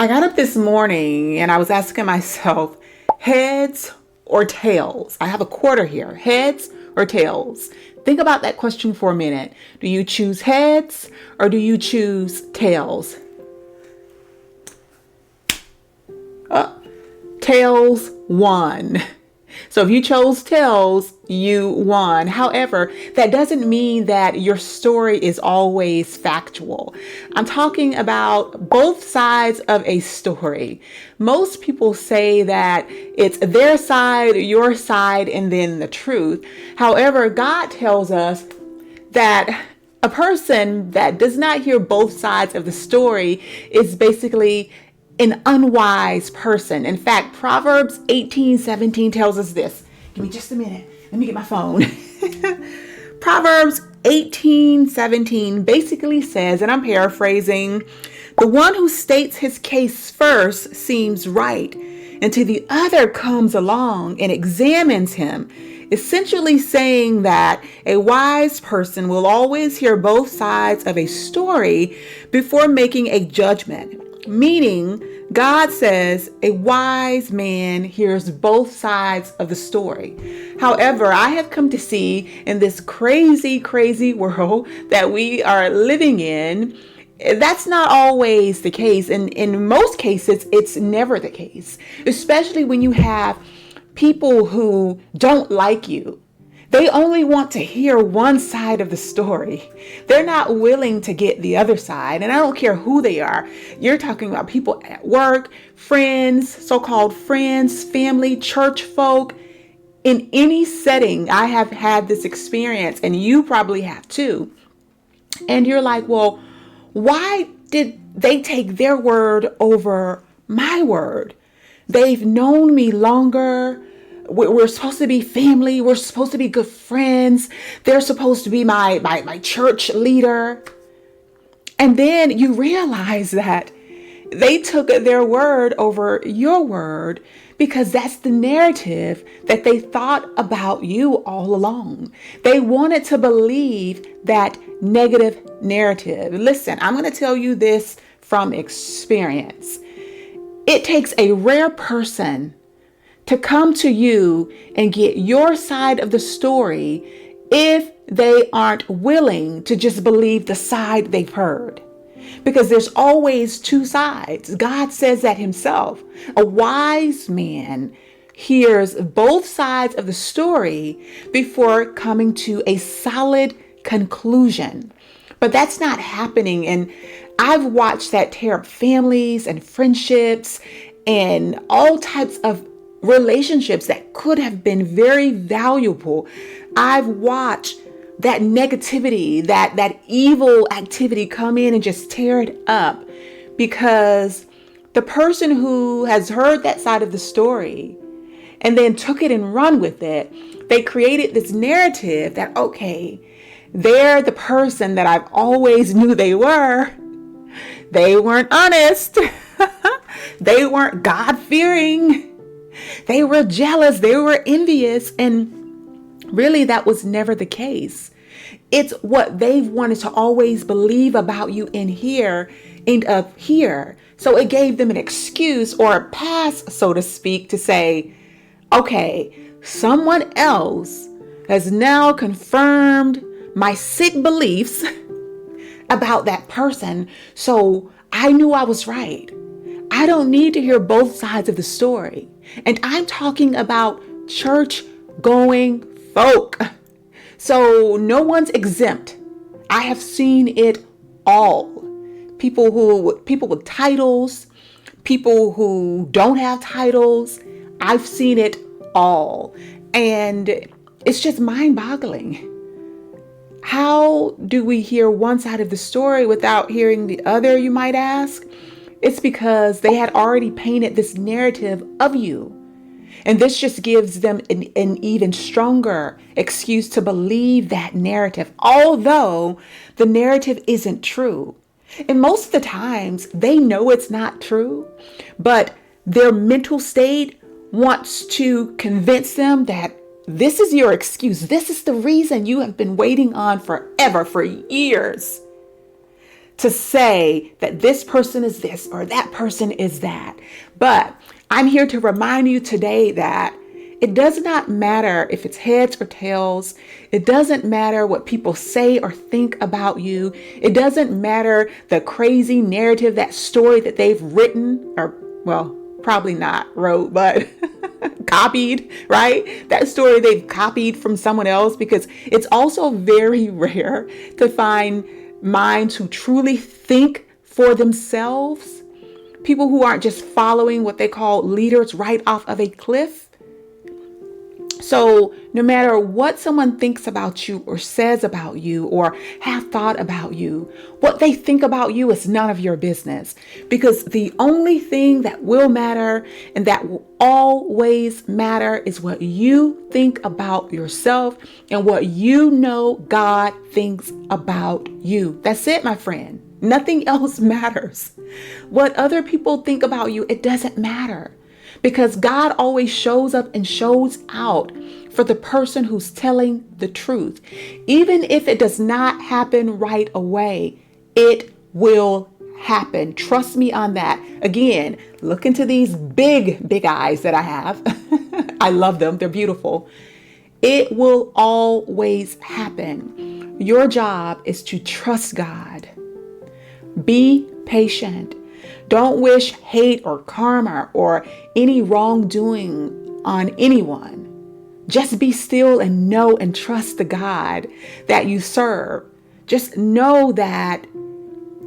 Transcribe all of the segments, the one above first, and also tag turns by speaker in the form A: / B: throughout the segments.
A: I got up this morning and I was asking myself, heads or tails? I have a quarter here. Heads or tails? Think about that question for a minute. Do you choose heads or do you choose tails? Tails won. So if you chose tails, you won. However, that doesn't mean that your story is always factual. I'm talking about both sides of a story. Most people say that it's their side, your side, and then the truth. However, God tells us that a person that does not hear both sides of the story is basically an unwise person. In fact, Proverbs 18:17 tells us this. Give me just a minute. Let me get my phone. Proverbs 18:17 basically says, and I'm paraphrasing, the one who states his case first seems right until the other comes along and examines him, essentially saying that a wise person will always hear both sides of a story before making a judgment. Meaning, God says a wise man hears both sides of the story. However, I have come to see in this crazy, crazy world that we are living in, that's not always the case. And in most cases, it's never the case, especially when you have people who don't like you. They only want to hear one side of the story. They're not willing to get the other side. And I don't care who they are. You're talking about people at work, friends, so-called friends, family, church folk. In any setting, I have had this experience, and you probably have too. And you're like, well, why did they take their word over my word? They've known me longer. We're supposed to be family. We're supposed to be good friends. They're supposed to be my church leader. And then you realize that they took their word over your word because that's the narrative that they thought about you all along. They wanted to believe that negative narrative. Listen, I'm going to tell you this from experience. It takes a rare person to come to you and get your side of the story if they aren't willing to just believe the side they've heard. Because there's always two sides. God says that himself. A wise man hears both sides of the story before coming to a solid conclusion. But that's not happening. And I've watched that tear up families and friendships and all types of relationships that could have been very valuable. I've watched that negativity, that evil activity come in and just tear it up because the person who has heard that side of the story and then took it and run with it, they created this narrative that, okay, they're the person that I've always knew they were. They weren't honest. They weren't God-fearing. They were jealous. They were envious. And really, that was never the case. It's what they've wanted to always believe about you in here and up here. So it gave them an excuse or a pass, so to speak, to say, okay, someone else has now confirmed my sick beliefs about that person. So I knew I was right. I don't need to hear both sides of the story. And I'm talking about church going folk. So no one's exempt. I have seen it all. People with titles, people who don't have titles. I've seen it all. And it's just mind-boggling. How do we hear one side of the story without hearing the other, you might ask? It's because they had already painted this narrative of you. And this just gives them an even stronger excuse to believe that narrative, although the narrative isn't true. And most of the times they know it's not true, but their mental state wants to convince them that this is your excuse. This is the reason you have been waiting on forever, for years. to say that this person is this or that person is that. But I'm here to remind you today that it does not matter if it's heads or tails. It doesn't matter what people say or think about you. It doesn't matter the crazy narrative, that story that they've written, or, well, probably not wrote, but copied, right? That story they've copied from someone else, because it's also very rare to find minds who truly think for themselves. People who aren't just following what they call leaders right off of a cliff. So no matter what someone thinks about you or says about you or have thought about you, what they think about you is none of your business, because the only thing that will matter and that will always matter is what you think about yourself and what you know God thinks about you. That's it, my friend. Nothing else matters. What other people think about you, it doesn't matter. Because God always shows up and shows out for the person who's telling the truth. Even if it does not happen right away, it will happen. Trust me on that. Again, look into these big eyes that I have. I love them. They're beautiful. It will always happen. Your job is to trust God. Be patient. Don't wish hate or karma or any wrongdoing on anyone. Just be still and know and trust the God that you serve. Just know that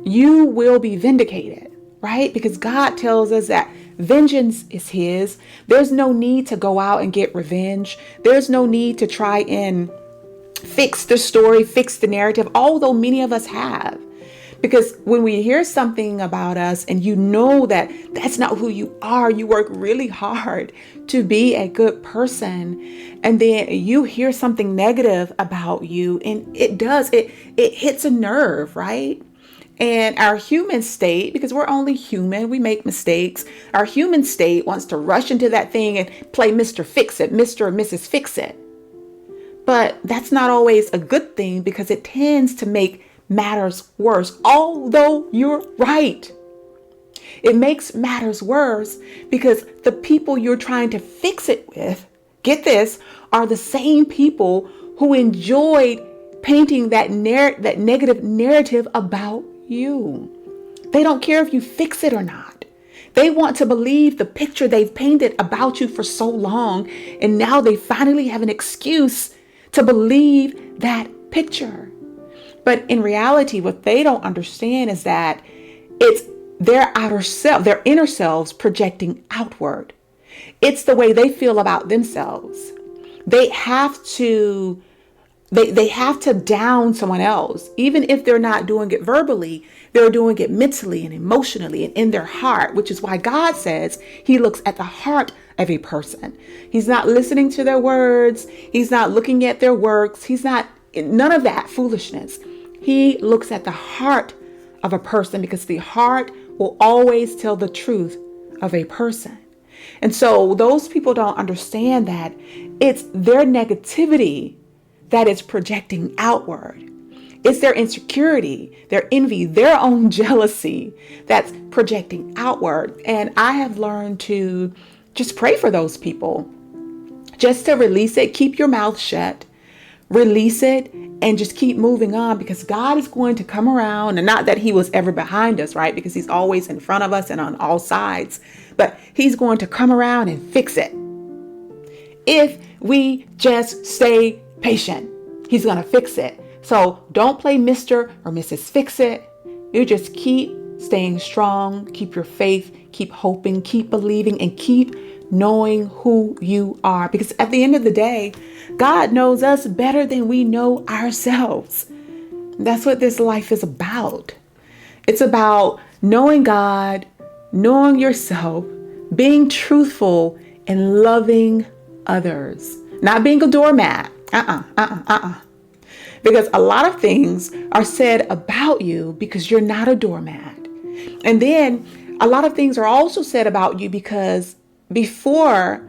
A: you will be vindicated, right? Because God tells us that vengeance is His. There's no need to go out and get revenge. There's no need to try and fix the story, fix the narrative, although many of us have. Because when we hear something about us and you know that that's not who you are, you work really hard to be a good person, and then you hear something negative about you, and it hits a nerve, right? And our human state, because we're only human, we make mistakes. Our human state wants to rush into that thing and play Mr. Fix It, Mr. or Mrs. Fix It. But that's not always a good thing, because it tends to make matters worse, although you're right. It makes matters worse because the people you're trying to fix it with, get this, are the same people who enjoyed painting that negative narrative about you. They don't care if you fix it or not. They want to believe the picture they've painted about you for so long, and now they finally have an excuse to believe that picture. But in reality, what they don't understand is that it's their outer self, their inner selves projecting outward. It's the way they feel about themselves. They have to down someone else. Even if they're not doing it verbally, they're doing it mentally and emotionally and in their heart, which is why God says He looks at the heart of a person. He's not listening to their words. He's not looking at their works. He's not, none of that foolishness. He looks at the heart of a person, because the heart will always tell the truth of a person. And so those people don't understand that it's their negativity that is projecting outward. It's their insecurity, their envy, their own jealousy that's projecting outward. And I have learned to just pray for those people, just to release it. Keep your mouth shut, release it, and just keep moving on, because God is going to come around. And not that He was ever behind us, right? Because He's always in front of us and on all sides, but He's going to come around and fix it. If we just stay patient, He's going to fix it. So don't play Mr. or Mrs. Fix It. You just keep staying strong, keep your faith, keep hoping, keep believing, and keep knowing who you are. Because at the end of the day, God knows us better than we know ourselves. That's what this life is about. It's about knowing God, knowing yourself, being truthful, and loving others. Not being a doormat. Because a lot of things are said about you because you're not a doormat. And then a lot of things are also said about you because before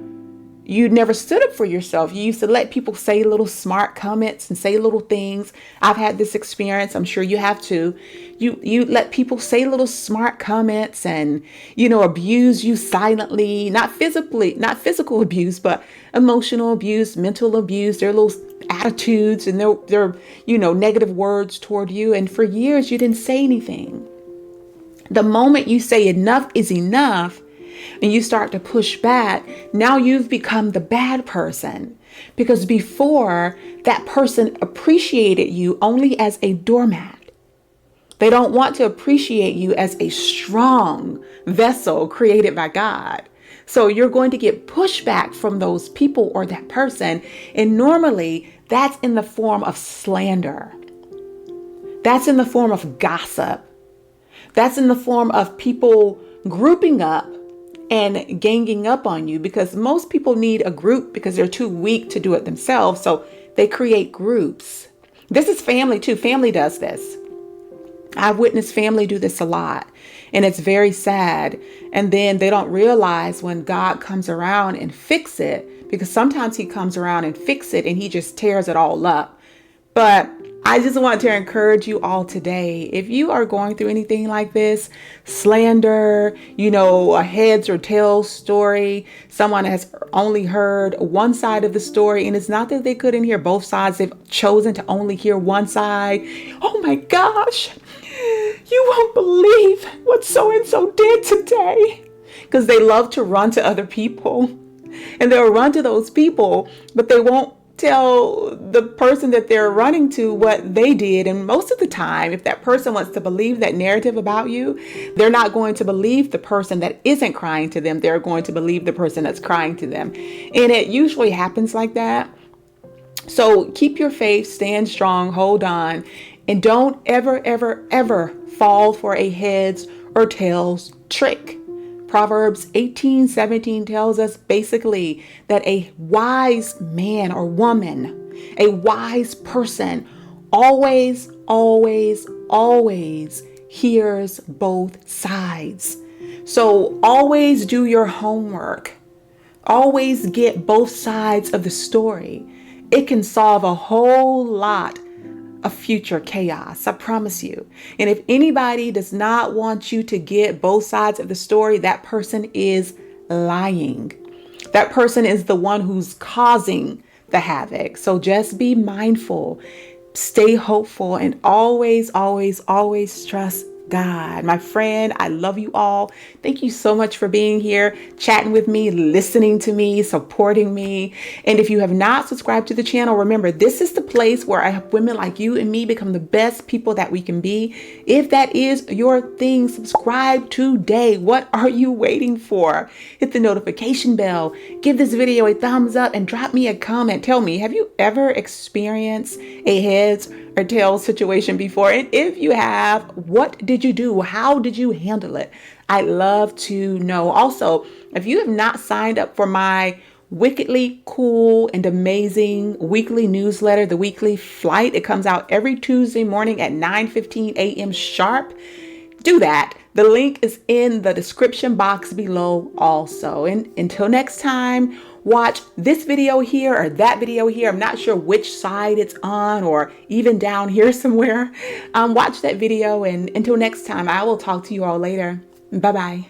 A: you never stood up for yourself. You used to let people say little smart comments and say little things. I've had this experience. I'm sure you have too. You let people say little smart comments and, abuse you silently, not physical abuse, but emotional abuse, mental abuse, their little attitudes and their negative words toward you. And for years, you didn't say anything. The moment you say enough is enough, and you start to push back, now you've become the bad person. Because before, that person appreciated you only as a doormat. They don't want to appreciate you as a strong vessel created by God. So you're going to get pushback from those people or that person. And normally that's in the form of slander. That's in the form of gossip. That's in the form of people grouping up and ganging up on you, because most people need a group because they're too weak to do it themselves. So they create groups. This is family too. Family does this. I've witnessed family do this a lot, and it's very sad. And then they don't realize when God comes around and fix it, because sometimes he comes around and fix it and he just tears it all up. But I just want to encourage you all today. If you are going through anything like this, slander, a heads or tails story, someone has only heard one side of the story, and it's not that they couldn't hear both sides. They've chosen to only hear one side. Oh my gosh, you won't believe what so-and-so did today. Because they love to run to other people, and they'll run to those people, but they won't tell the person that they're running to what they did. And most of the time, if that person wants to believe that narrative about you, they're not going to believe the person that isn't crying to them. They're going to believe the person that's crying to them. And it usually happens like that. So keep your faith, stand strong, hold on, and don't ever, ever, ever fall for a heads or tails trick. Proverbs 18:17 tells us basically that a wise man or woman, a wise person, always, always, always hears both sides. So always do your homework. Always get both sides of the story. It can solve a whole lot of future chaos, I promise you. And if anybody does not want you to get both sides of the story, that person is lying. That person is the one who's causing the havoc. So just be mindful, stay hopeful, and always, always, always trust God. My friend, I love you all. Thank you so much for being here, chatting with me, listening to me, supporting me. And if you have not subscribed to the channel, remember, this is the place where I help women like you and me become the best people that we can be. If that is your thing, subscribe today. What are you waiting for? Hit the notification bell, give this video a thumbs up, and drop me a comment. Tell me, have you ever experienced a heads or tails situation before? And if you have, what did you do? How did you handle it? I'd love to know. Also, if you have not signed up for my wickedly cool and amazing weekly newsletter, The Weekly Flight, it comes out every Tuesday morning at 9:15 a.m. sharp. Do that. The link is in the description box below also. And until next time, watch this video here or that video here. I'm not sure which side it's on, or even down here somewhere. Watch that video. And until next time, I will talk to you all later. Bye-bye.